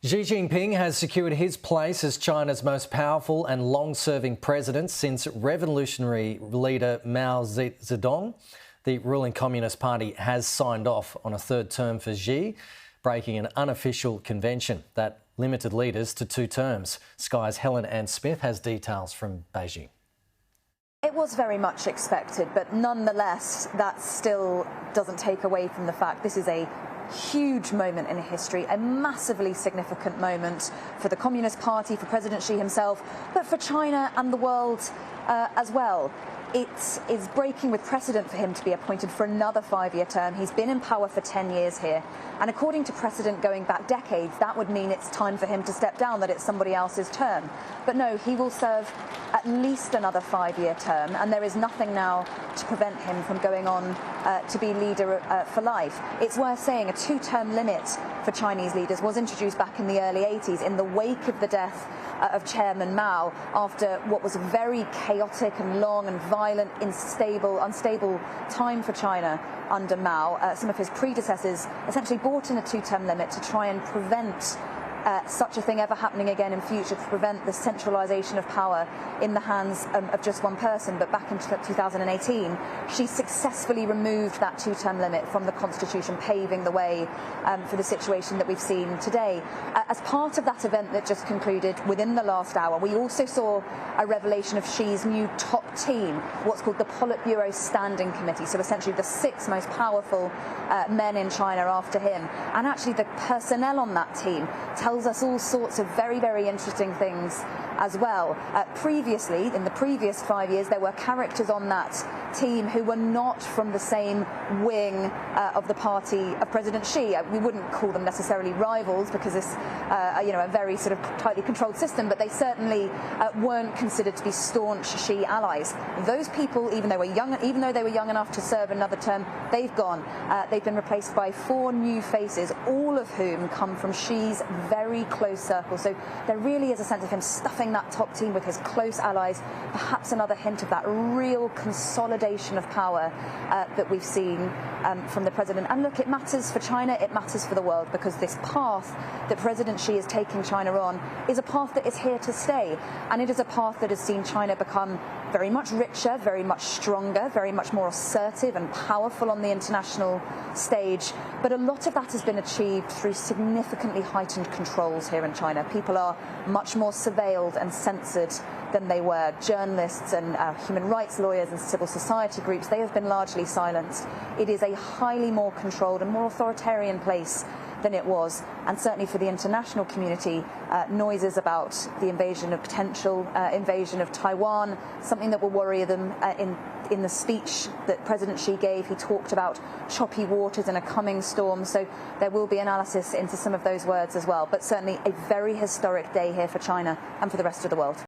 Xi Jinping has secured his place as China's most powerful and long-serving president since revolutionary leader Mao Zedong. The ruling Communist Party has signed off on a third term for Xi, breaking an unofficial convention that limited leaders to 2 terms. Sky's Helen Ann Smith has details from Beijing. It was very much expected, but nonetheless, that still doesn't take away from the fact this is a huge moment in history, a massively significant moment for the Communist Party, for President Xi himself, but for China and the world as well. It is breaking with precedent for him to be appointed for another 5-year term. He's been in power for 10 years here, and according to precedent going back decades, that would mean it's time for him to step down, that it's somebody else's turn. But no, he will serve at least another 5-year term, and there is nothing now to prevent him from going on to be leader for life. It's worth saying a 2-term limit for Chinese leaders was introduced back in the early 80s in the wake of the death of Chairman Mao, after what was a very chaotic and long and violent, unstable time for China under Mao. Some of his predecessors essentially brought in a 2-term limit to try and prevent such a thing ever happening again in future, to prevent the centralisation of power in the hands of just one person. But back in 2018, she successfully removed that 2-term limit from the Constitution, paving the way for the situation that we've seen today. As part of that event that just concluded within the last hour, we also saw a revelation of Xi's new top team, what's called the Politburo Standing Committee, so essentially the 6 most powerful men in China after him. And actually the personnel on that team tells us all sorts of very, very interesting things as well. Previously, in the previous 5 years, there were characters on that team who were not from the same wing of the party of President Xi. We wouldn't call them necessarily rivals, because it's a very sort of tightly controlled system, but they certainly weren't considered to be staunch Xi allies. Those people, even though they were young enough to serve another term, they've gone. They've been replaced by 4 new faces, all of whom come from Xi's very close circle. So there really is a sense of him stuffing that top team with his close allies, perhaps another hint of that real consolidation of power that we've seen from the president. And look, it matters for China, it matters for the world, because this path that President Xi is taking China on is a path that is here to stay, and it is a path that has seen China become very much richer, very much stronger, very much more assertive and powerful on the international stage. But a lot of that has been achieved through significantly heightened controls here in China. People are much more surveilled and censored than they were. Journalists and human rights lawyers and civil society groups, they have been largely silenced. It is a highly more controlled and more authoritarian place than it was, and certainly for the international community, noises about the potential invasion of Taiwan, something that will worry them. In the speech that President Xi gave, he talked about choppy waters and a coming storm, so there will be analysis into some of those words as well. But certainly a very historic day here for China and for the rest of the world.